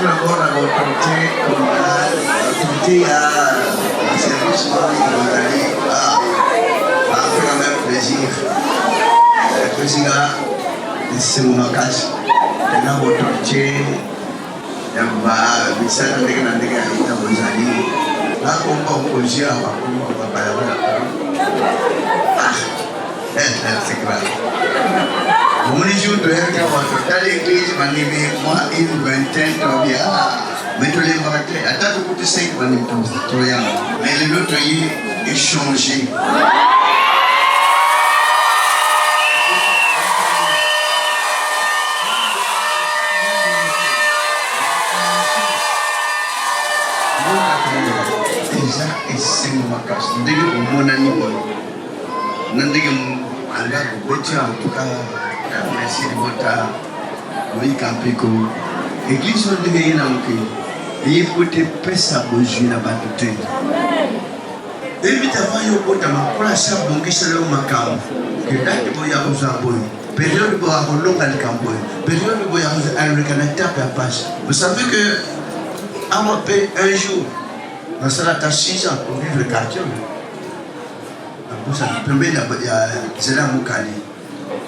d'abord à l'autorité communale, l'autorité à service frontalier. Ça fait quand même plaisir. Le président, c'est mon occasion. Il y a l'autorité, il y a Visite, il y a là, on va opposer à c'est grave. Mon jour de dans l'église, moi, une vingtaine de bien. Mais tous les matin, attends, pour te 5 mais l'autre est changé. Et c'est mon casse. Dès que mon ami, en tout cas, merci de votre oui, Campéco. Église de Guénaouké. Et pour te passer à Boju na batute. Évidemment, il y a beaucoup de gens qui sont bons qui sont là au Macam. Que date de Boya aux Aboy. Période de Boya au Local Camboy. Période de Boya aux Canada à passe. Vous savez que, à un jour, dans ce là, tu as 6 ans pour vivre le quartier. La première, il y a Zéla Moukali.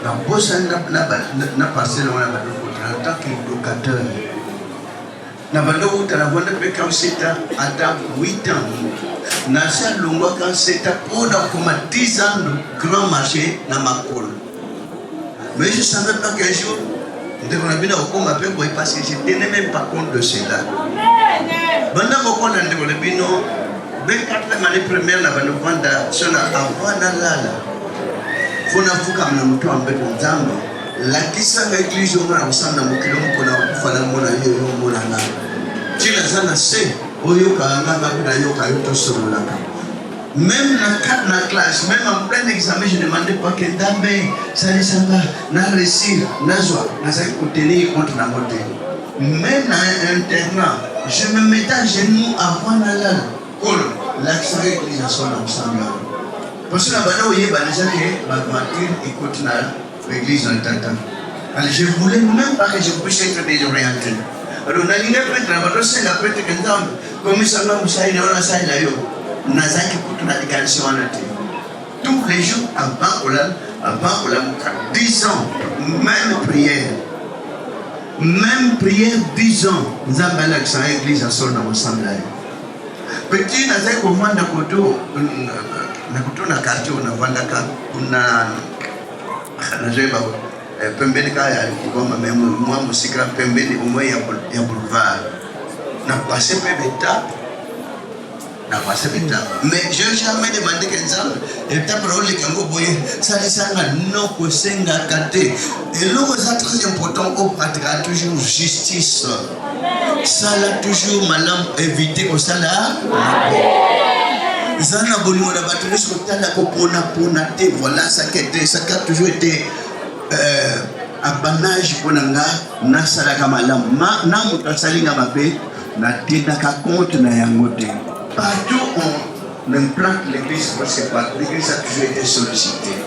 La bosse n'a passé en tant que locataire. Na bando utara wanda pe quand c'est à 8 ans. Na sa longwa quand c'est pour comme 10 ans de grand marché na Makol. Mais je ne savais pas qu'un jour, on devrait bien au combat parce que je ne tenais même pas compte de cela. Banda moko na ndeko bino 24 années première na bando vanda sona avana lala. Fona fuka na mtu ambaye Nzambe. La kisanga église on a ensemble na mukilo mko na kufana mona yo mona na. Tila sana se oyo ka nganga na yo ka yoto solo la. Même na classe, même en plein examen, je ne demandais pas que Nzambe salisanga na réussir na joie na ça tenir contre la montée. Même à un internat, je me mettais à genoux avant la l'accent église ensemble. Parce que là-bas, il y a des gens qui écoutent l'église dans le temps. Alors je voulais même pas que je puisse être désorienté. Alors on a dit que c'est la prêtre que Nzambe, comme ça nous saïna on a saïna yo, nazaki pour la déclaration en été. Tous les jours avant Ola 10 ans, même prière 10 ans, Nzambe l'accent église ensemble ensemble. Petit nazaki kovanda koto na quartier on a vandaka kuna najeba pembeni kaya alikuwa moi musikra pembeni umwe ya boulevard na passé mais je n'ai jamais demandé que Nzambe étape pour le Congo boye ça lisanga non ko senga kate et l'eau c'est très important au pratique toujours justice ça là toujours malam éviter que ça là Zana bolimo na batulu sokotala ko pona te voilà ça a toujours été apanage ponanga na sala kama lama na mutasalinga mabe na tena ka compte na yangote partout on implante l'église parce que l'église a toujours été sollicitée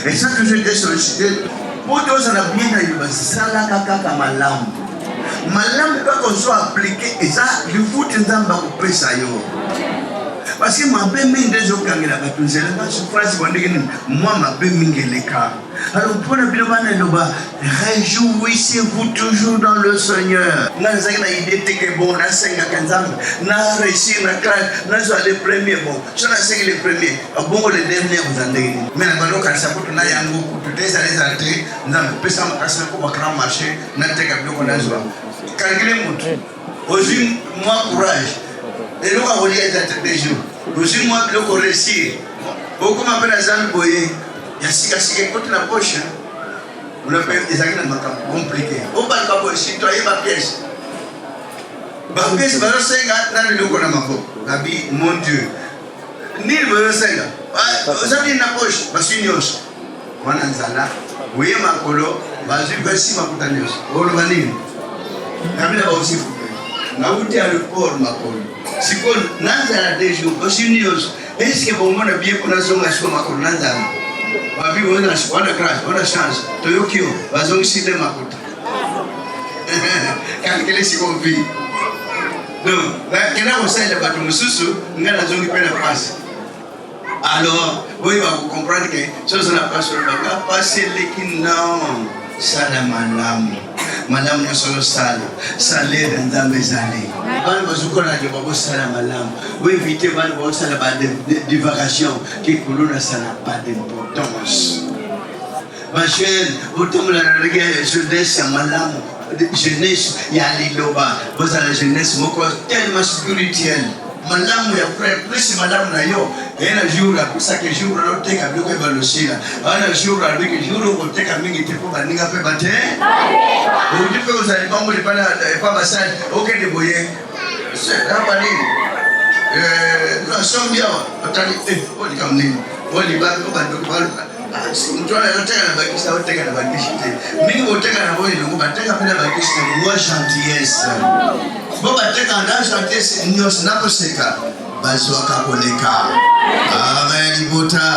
et ça a toujours été sollicité pour tous on a bien na yuba sala kaka malam pas qu'on soit appliqué et ça le foot Nzamba ko pesa yo. Parce que ma belle mine des autres qui la battu, la souffrance moi ma belle mine les cas. Alors pour le bilan réjouissez-vous toujours dans le Seigneur. N'a pas idée que bon, na senga kanzam, na réussir na classe, na soit les premiers bon, sur la senga les premiers, bon les derniers vous en avez. Mais la balo quand ça pour na yango pour des années entrées, n'a pas ça ma casse pour grand marché, na teka bien na joie. Calculez mon aujourd'hui moi courage. Et nous avons lié des jours. Aujourd'hui, moi, je vais réussir. Beaucoup m'appellent à Nzambe. Il y a si côté la poche. On a fait des actes compliqués. On va le citoyen, ma pièce. Ma pièce, ma pièce, mon Dieu. Ni le Senga. Vous avez une poche. Parce que nous Wananzala. Vous voyez ma colo. Vas-y, vas-y, ma coutanios. Vous le vanille. Vous aussi. Na uti à l'aéroport ma colo. Si vous n'avez des jours, est-ce que vous avez bien pour la zone à ce moment on a chance, Toyokio, vas-y aussi de ma côte. calculer si on vit. Donc, là, quand on sait le bateau Moussou, on a la zone qui peut la passer. Alors, oui, vous comprendre que ça n'a pas sur le bateau. Passer les qui non, ça la madame. Madame ne solo sala, salé dans mes années. Quand vous connaissez le bateau sala madame, vous évitez le bateau sala de divagation qui coulent, ça n'a pas d'importance. Ma chère, vous tombez dans le regard jeunesse, madame. Jeunesse, il y a Liloba. Vous avez la jeunesse, tellement spirituelle. Madame, il y a plus madame Nayo. Et un jour, pour ça que jour, on a été à bloquer le ciel. Un jour, avec un jour, on a été à mingi pour banning à faire battre. Vous dites que vous allez pas mourir, pas massage, aucun déboyé. C'est un panier. Nous sommes bien. Attendez, on dit comme nous. On dit, on va mtu anataka na bakisha au teka na bakisha mimi uteka na boy ngo bateka pina bakisha ngo gentillesse bo bateka na gentillesse nyo sinaposeka basi wakakoleka amen buta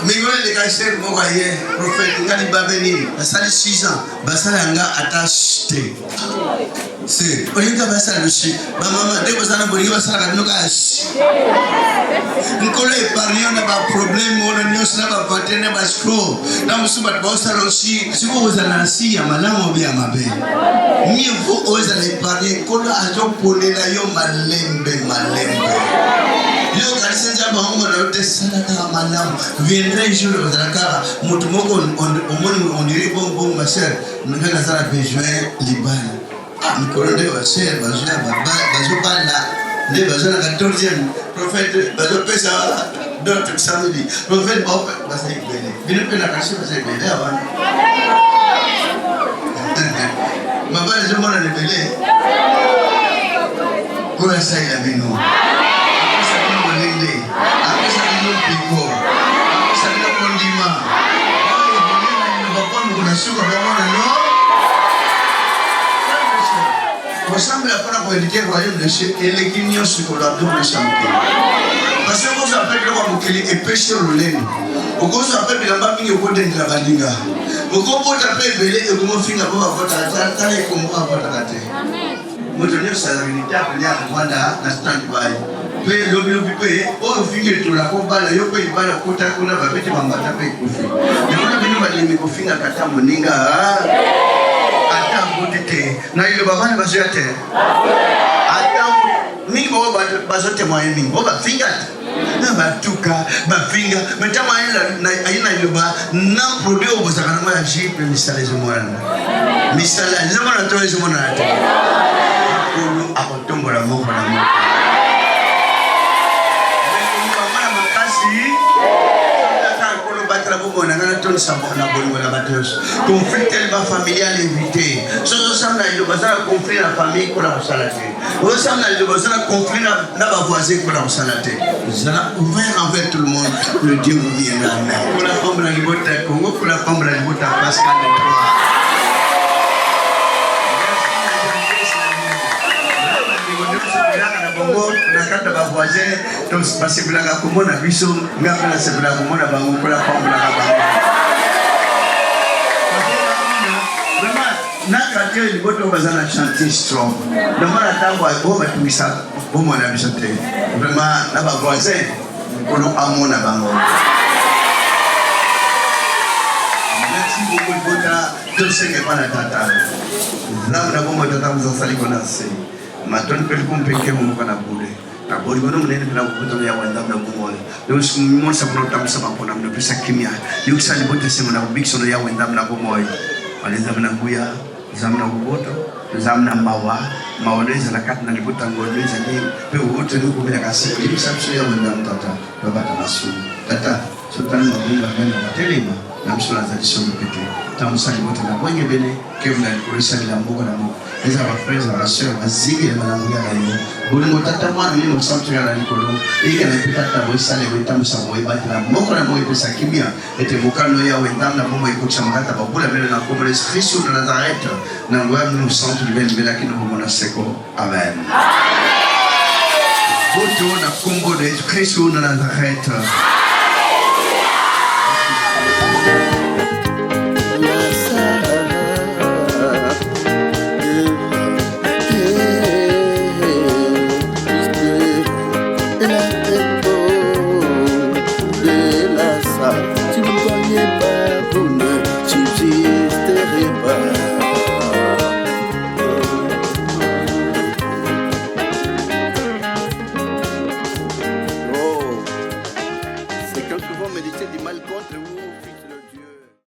migole de kaisel mo kwaye prophète ngani babeni basali 6 ans basala nga attaché c'est olinga basala lushi ba mama ndeko sana bolinga basala kanoka ashi nkolo epargne na ba problème ona nyos na ba patene ba scroll na musuba basala lushi siko ozana nsi ya malamu bya mabe mieux ozana epargne nkolo azopolela yo malembe yo kanisa njamba hongo na yote sana kama malamu viendrai jour ozalaka mutu moko on dirait bon ma sœur ngana zara besoin libana mikolo nde ba sœur bazona bazobala nde bazona 14e prophète bazopesa d'autres samedi prophète basai bele bino pena kasi basai bele avant mabale zo mona le bele kwa sai la bino aku selalu pikir, aku selalu kondima. Oh, boleh bapa mungkin suka bagaimana lo? Ensemble après la politique royaume de chez Elegimio Sukola double santé. Parce que vous appelez le roi Mukeli et péché le lait. Vous appelez la mamie au côté de la bandinga. Vous appelez belé et vous m'offrez la voix à votre attaque et comme à votre attaque. Moi je dis ça la vérité après la Rwanda na stand-by. Pe lobi pe o finge to la ko bala yo pe bala ko ta kuna ba beti bambata pe kufi ndona bino ba limi ko finga kata moninga ata bodite na ile baba ne bazote ata mingi bo ba bazote moye mingi bo ba finga na batuka ba finga metama ina aina ile ba na produit o bosaka na ya jipe misale zo mwana misala zo mwana to zo mwana ate ko akotombola moko na moko. Conflit familial évité. Ce ressemble à un conflit la famille qu'on a salaté. Ressemble à un conflit na ba voisin qu'on a salaté. Nous allons ouvrir envers tout le monde. Le Dieu vous viendra. Pour la femme de la Libota Congo, pour la femme de la Libota Pascal. Nakata ba voisin to basibulanga komona biso ngapa na sebulanga komona bango kola pambola ka bango vraiment nakati ile boto bazana chanter strong ndamana tango bo batumisa bo mona biso te vraiment na ba voisin kono amona bango. Merci beaucoup bota to senge pana tata na bomba tata mzasali konase matoni pele kumpeke mu kana bure na bori bono mnene na kubuto ya wanda na bumole donc mon sa bono tam sa bapona na pesa kimia yuksa ni bote sema na bikso ya wanda na bumoy waliza na nguya zamna kuboto zamna mawa maoneza na kati na libuta ngoleza ni pe wote ni kubela kasi yuksa ya wanda mtata baba tanasu tata sultani mabunga ngana telema na msula za dishomu peke tamusali wote na kwenye bene kevna kulisa la mboga na mboga les frères et sœurs bazigi na mananguya na yo bolingo tata mwana mimi msamtu ya likolo ike na pitata boisa le weta msamo ibati na moko na moyo pesa kimia ete mokano ya wendam na bomba ikucha makata babula bele na kombre Kristo na Nazareth na ngoya mimi msamtu libele bela kino bomona seko amen boto na Congo de Kristo na Nazareth.